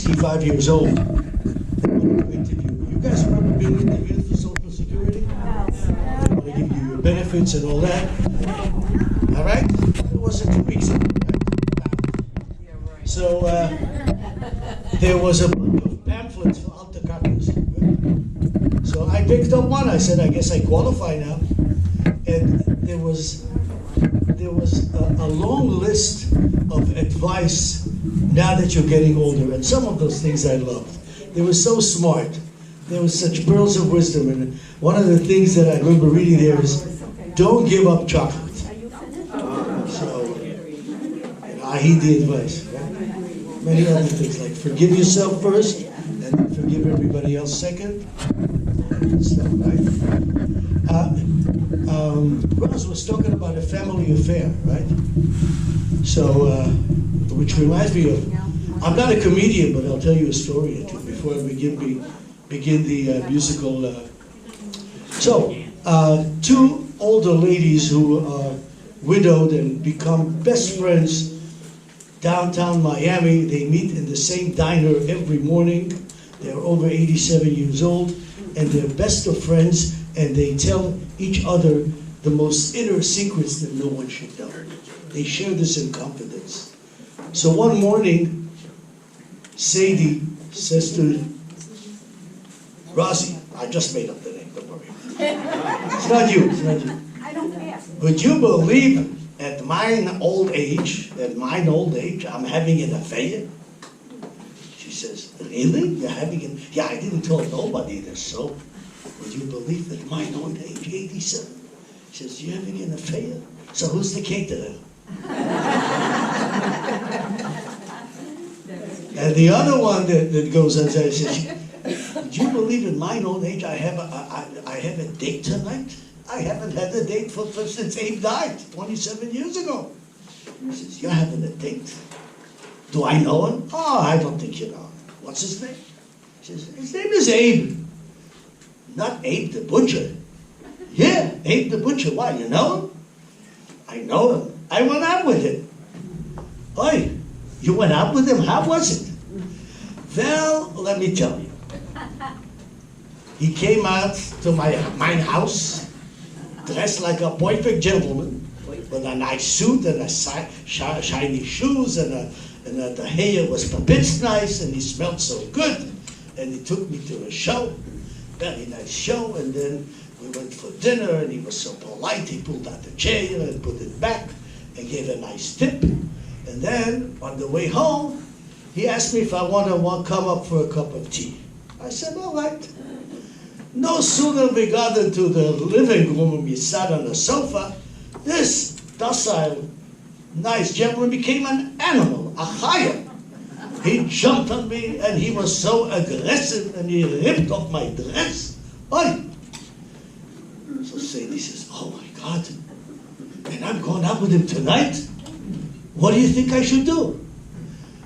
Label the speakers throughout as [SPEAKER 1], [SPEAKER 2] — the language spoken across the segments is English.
[SPEAKER 1] 65 years old. You guys remember being interviewed for Social Security? They want to give you your benefits and all that. All right? It wasn't 2 weeks ago. Right? So there was a bunch of pamphlets for alta copies. So I picked up one. I said, I guess I qualify now. And there was a long list of advice now that you're getting older. And some of those things I loved. They were so smart. There was such pearls of wisdom. And one of the things that I remember reading there is, don't give up chocolate. So I heed the advice. Right? Many other things like forgive yourself first and forgive everybody else second. Stuff, right? Ross was talking about a family affair, right? So, which reminds me of, I'm not a comedian, but I'll tell you a story or two before I begin the musical. So, two older ladies who are widowed and become best friends downtown Miami. They meet in the same diner every morning. They're over 87 years old, and they're best of friends, and they tell each other the most inner secrets that no one should know. They share this in confidence. So one morning, Sadie says to Rossi, I just made up the name, don't worry. It's not you, it's not you.
[SPEAKER 2] I don't care.
[SPEAKER 1] Would you believe at my old age, I'm having an affair? She says, really? You're having an, yeah, I didn't tell nobody this, so would you believe that my old age, 87? She says, you're having an affair? So who's the caterer? And the other one that goes and says, would you believe in my old age I have a date tonight? I haven't had a date since Abe died 27 years ago. He says, you're having a date? Do I know him? Oh, I don't think you know him. What's his name? He says, his name is Abe. Not Abe the Butcher. Yeah, Abe the Butcher. Why, you know him? I know him. I went out with him. Oi, you went out with him? How was it? Well, let me tell you. He came out to my house, dressed like a perfect gentleman, with a nice suit and a shiny shoes, and the hair was papitz nice, and he smelled so good. And he took me to a show, very nice show, and then we went for dinner, and he was so polite, he pulled out the chair and put it back, and gave a nice tip. And then, on the way home, he asked me if I want to come up for a cup of tea. I said, all right. No sooner we got into the living room and we sat on the sofa, this docile, nice gentleman became an animal, a chaya. He jumped on me and he was so aggressive and he ripped off my dress. Oi! So Sadie says, oh my God, and I'm going out with him tonight? What do you think I should do?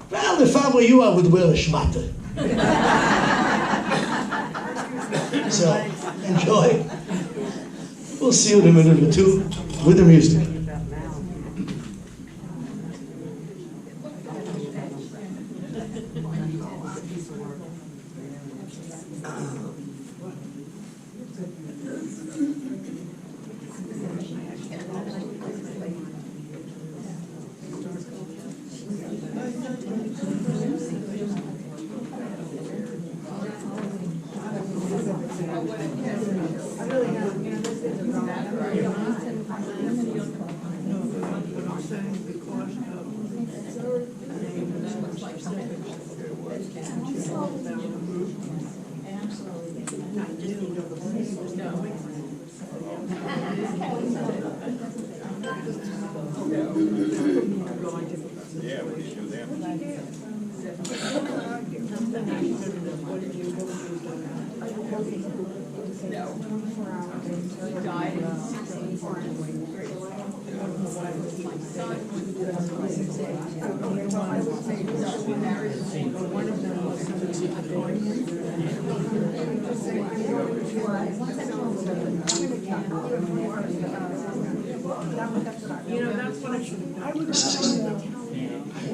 [SPEAKER 1] Well, if I were you, I would wear a shmata. So, enjoy. We'll see you in a minute or two with the music.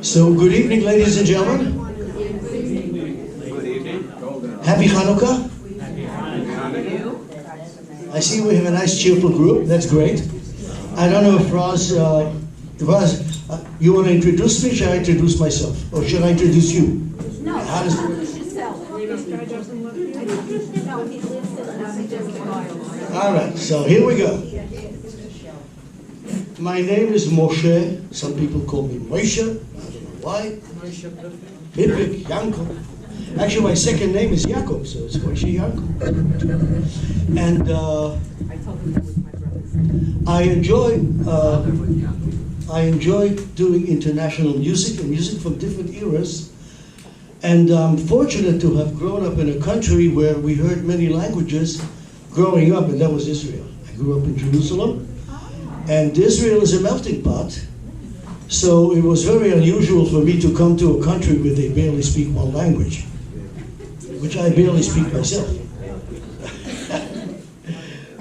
[SPEAKER 1] So, good evening, ladies and gentlemen. Happy Hannukah. I see we have a nice cheerful group. That's great. I don't know if Roz, you want to introduce me? Should I introduce myself? Or should I introduce you?
[SPEAKER 2] No,
[SPEAKER 1] How does
[SPEAKER 2] introduce yourself. No, he lives in
[SPEAKER 1] All right, so here we go. My name is Moshe. Some people call me Moshe. I don't know why. Pipik, Yankov. Actually, my second name is Yaakov, so it's Moshe Yankov. And I enjoy doing international music and music from different eras. And I'm fortunate to have grown up in a country where we heard many languages growing up, and that was Israel. I grew up in Jerusalem, and Israel is a melting pot. So it was very unusual for me to come to a country where they barely speak one language, which I barely speak myself.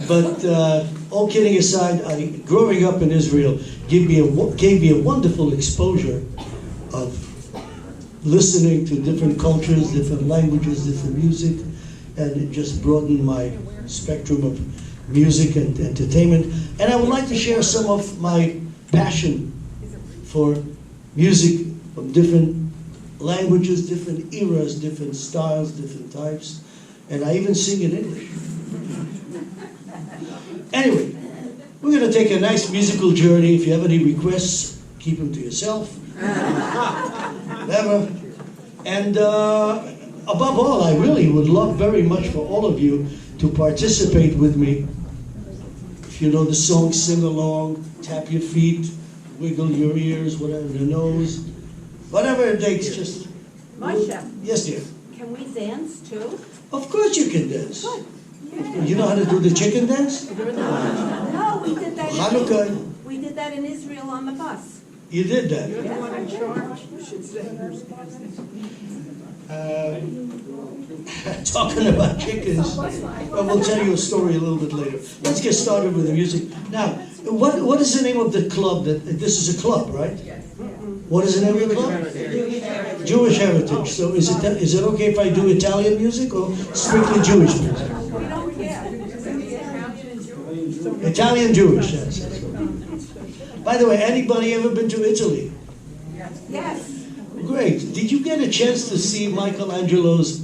[SPEAKER 1] But all kidding aside, growing up in Israel gave me a wonderful exposure of listening to different cultures, different languages, different music, and it just broadened my spectrum of music and entertainment. And I would like to share some of my passion for music from different languages, different eras, different styles, different types, and I even sing in English. Anyway, we're going to take a nice musical journey. If you have any requests, keep them to yourself. Whatever. And above all, I really would love very much for all of you to participate with me. If you know the song, sing along, tap your feet, wiggle your ears, whatever, your nose, whatever it takes, just...
[SPEAKER 2] Moshe.
[SPEAKER 1] Yes, dear.
[SPEAKER 2] Can we dance too?
[SPEAKER 1] Of course you can dance.
[SPEAKER 2] Good.
[SPEAKER 1] You know how to do the chicken dance?
[SPEAKER 2] No, we did that.
[SPEAKER 1] Hannukah.
[SPEAKER 2] We did that in Israel on the bus.
[SPEAKER 1] You did that.
[SPEAKER 2] You're the one in charge.
[SPEAKER 1] Talking about chickens, well, we'll tell you a story a little bit later. Let's get started with the music. Now, what is the name of the club? This is a club, right? What is the name of the club? Jewish Heritage. So is it okay if I do Italian music or strictly Jewish music?
[SPEAKER 2] We don't care.
[SPEAKER 1] Italian Jewish, yes. By the way, anybody ever been to Italy?
[SPEAKER 2] Yes.
[SPEAKER 1] Great. Did you get a chance to see Michelangelo's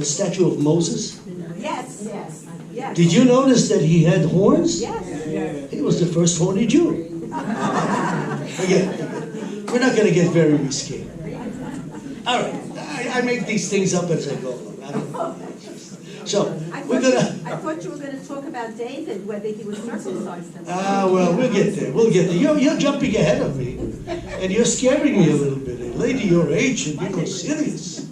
[SPEAKER 1] statue of Moses?
[SPEAKER 2] Yes. Yes. Yes.
[SPEAKER 1] Did you notice that he had horns?
[SPEAKER 2] Yes.
[SPEAKER 1] He was the first horny Jew. Forget it. We're not going to get very risky. All right. I make these things up as I go along. I don't know. So, we're going to...
[SPEAKER 2] I thought you were going to talk about David, whether he was circumcised.
[SPEAKER 1] Well, we'll get there. We'll get there. You're jumping ahead of me, and you're scaring me a little bit. A lady your age should be more serious.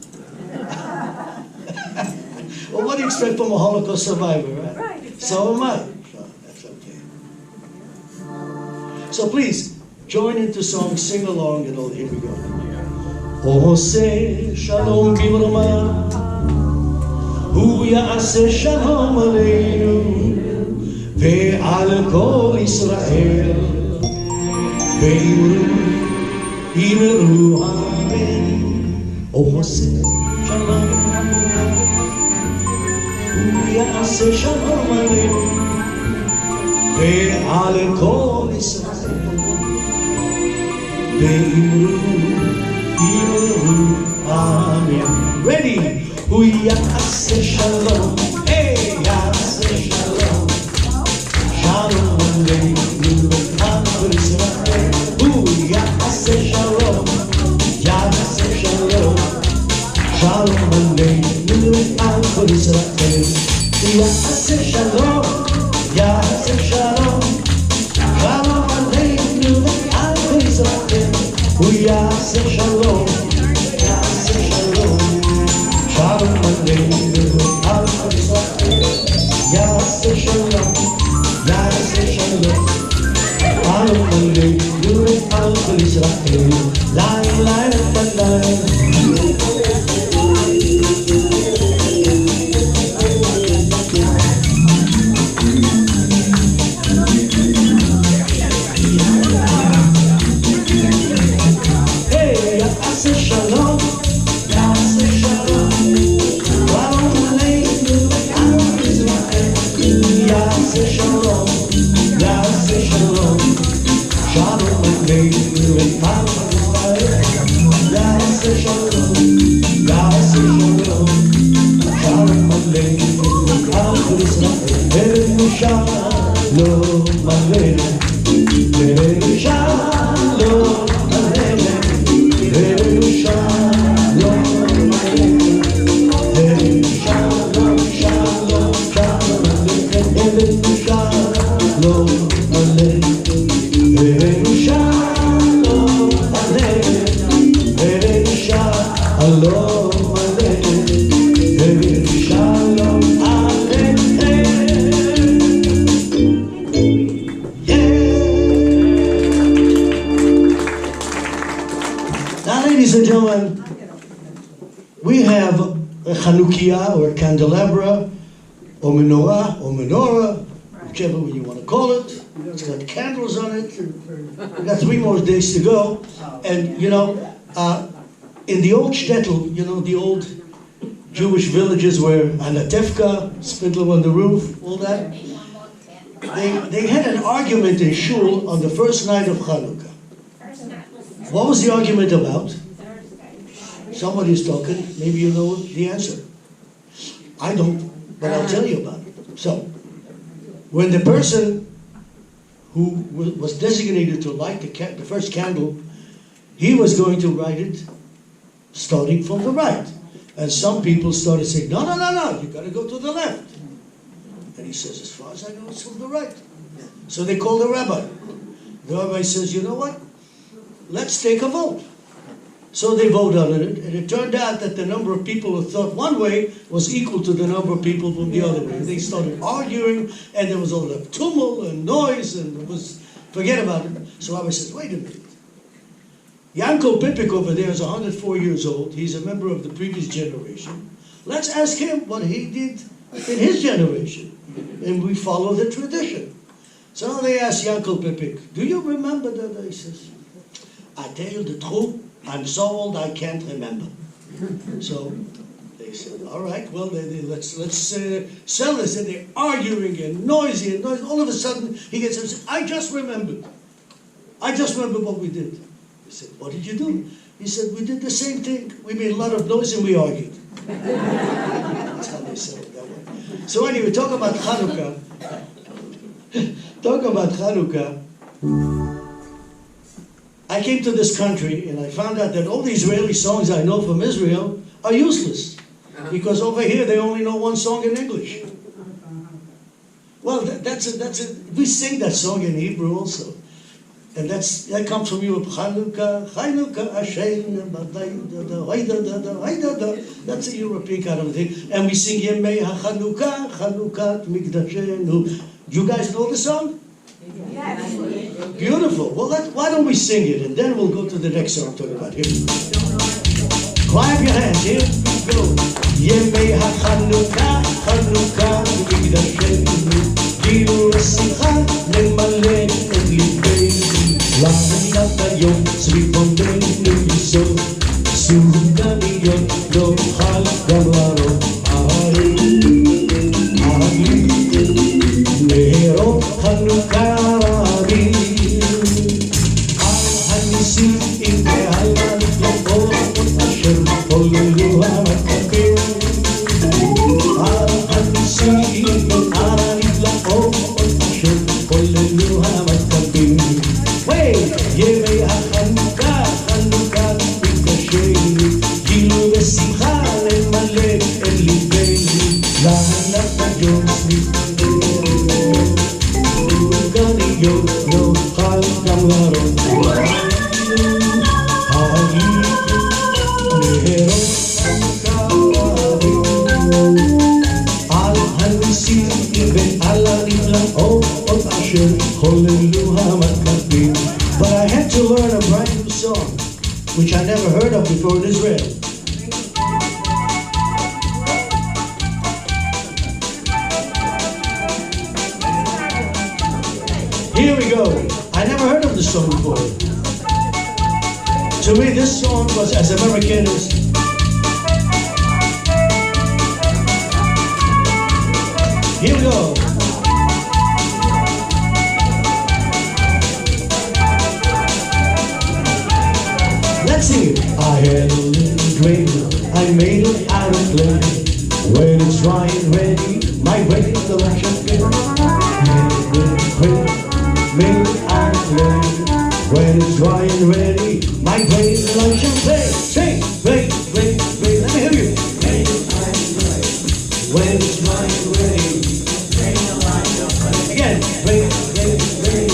[SPEAKER 1] Well, what do you expect from a Holocaust survivor, right?
[SPEAKER 2] Right, exactly.
[SPEAKER 1] So am I. So that's okay. So please, join into song, sing along, and all. Here we go. Ose shalom bivroma, hu ya'aseh shalom aleinu, ve'al kol Yisrael, ve'imru amen. Ose shalom, hu ya'aseh shalom aleinu, ve'al kol Yisrael, ve'imru amen. Ready? Hu ya'aseh shalom, hey, ya'aseh shalom, shalom aleinu ve'al kol Yisrael. Hu ya'aseh shalom, ya'aseh shalom, shalom aleinu ve'al kol Yisrael. Hu ya'aseh shalom, ya'aseh shalom, shalom aleinu ve'al kol Yisrael. Hu ya'aseh shalom, ya'aseh shalom, shalom aleinu ve'al kol Yisrael. Ya'aseh shalom, ya'aseh shalom, shalom aleinu ve'al kol Yisrael. La ilaha illallah. Ya'aseh Ladies and gentlemen, we have a Hannukah or a candelabra or menorah, whichever way you want to call it. It's got candles on it. We've got 3 more days to go. And you know, in the old shtetl, you know, the old Jewish villages where Anatevka, spindle on the roof, all that, they had an argument in shul on the first night of Hannukah. What was the argument about? Somebody's talking, maybe you know the answer. I don't, but I'll tell you about it. So, when the person who was designated to light the first candle, he was going to light it starting from the right. And some people started saying, no, you gotta go to the left. And he says, as far as I know, it's from the right. So they called the rabbi. The rabbi says, you know what? Let's take a vote. So they voted on it, and it turned out that the number of people who thought one way was equal to the number of people from the other way. They started arguing, and there was all the tumult and noise, and it was, forget about it. So Rabbi says, wait a minute. Yanko Pipik over there is 104 years old. He's a member of the previous generation. Let's ask him what he did in his generation. And we follow the tradition. So they asked Yanko Pipik, do you remember that? He says, I tell you the truth, I'm so old I can't remember. So they said, all right, well, let's sell this. And they're arguing and noisy. All of a sudden, he gets up and says, I just remembered what we did. He said, what did you do? He said, we did the same thing. We made a lot of noise and we argued. That's how they sell it that way. So anyway, talk about Hannukah. I came to this country and I found out that all the Israeli songs I know from Israel are useless. Because over here they only know one song in English. Well, we sing that song in Hebrew also. And that comes from Europe. Hannukah, Hashem, that's a European kind of thing. And we sing Yemei HaChanukah, Chanukat Mikdashenu. You guys know the song?
[SPEAKER 2] Yes.
[SPEAKER 1] Beautiful. Well, why don't we sing it, and then we'll go to the next song talking about here. Clap your hands. Here we go. Yemei HaChanukah, Chanukat Mikdashenu. Gilu Simcha Lemale et Libenu. Lahat היום סביבוננו יסוד, סודניות נוכל גם לרוב הערים, נרות חנוכה רבים, על הניסים ועל הנפלאות אשר חוללו המכבים, על הניסים ועל הנפלאות אשר חוללו המכבים. ימי החנוכה, חנוכת מקדשנו, גילו ושמחה למלא את ליבנו, לענת היום סביבנו, וגניות נוכל גם לרוב, העיר נהרות חנוכה רבים, על הניסים ועל הנפלאות אשר חוללו המכבים. But I had to learn a brand new song, which I never heard of before in Israel. Here we go. I never heard of this song before. To me, this song was as American as... Here we go. Let's sing it. I had a little dream, I made it out of clay. When it's dry and ready, my wedding collection came. Had a little dream, made it out of clay. When it's dry and ready, my wedding collection play. Sing, play, play, play. Let me hear you. Made it out of clay. When it's dry and ready, bring the light of play. Again, play, play, play.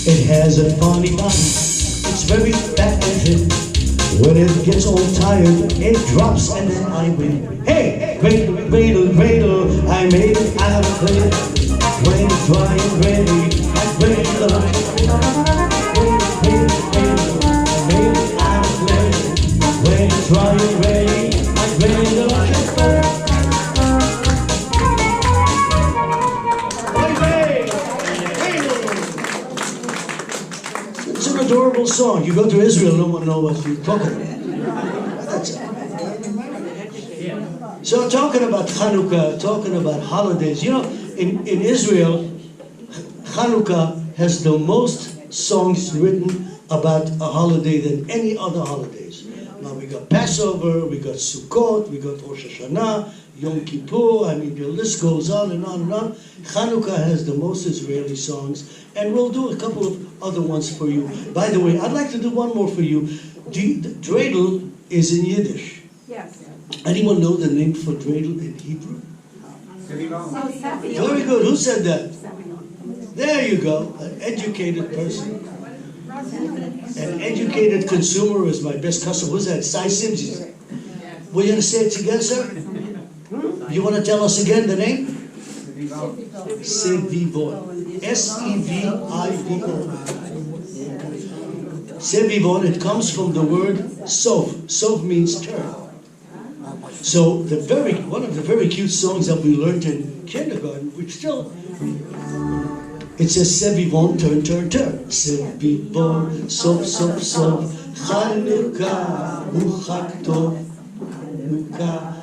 [SPEAKER 1] It has a funny body, it's very fat and thin. When it gets all tired, it drops and then I win. Hey, cradle, cradle, cradle, I made it out of clay. When it's dry and ready, I bring the light. Cradle, cradle, cradle, I made it out of clay. When it's dry and ready, I bring the light. It's an adorable song. You go to Israel, no one knows what you're talking about. That's it. So talking about Hannukah, talking about holidays, you know, in Israel, Hannukah has the most songs written about a holiday than any other holidays. Now we got Passover, we got Sukkot, we got Rosh Hashanah, Yom Kippur, I mean the list goes on and on and on. Hannukah has the most Israeli songs, and we'll do a couple of other ones for you. By the way, I'd like to do one more for you. Dreidel is in Yiddish.
[SPEAKER 2] Yes.
[SPEAKER 1] Anyone know the name for dreidel in Hebrew? Very good. Who said that? There you go. An educated person. An educated consumer is my best customer. Who's that? Cy Sims. We're going to say it together, sir? You want to tell us again the name? SVE Boynton. SEVIVO. SVE Boynton. It comes from the word sov. Sov means turn. So one of the very cute songs that we learned in kindergarten, which still, it says SVE Boynton, turn, turn, turn. SVE Boynton, sov, sov, sov. Hannukah, Chag Tov, Hannukah.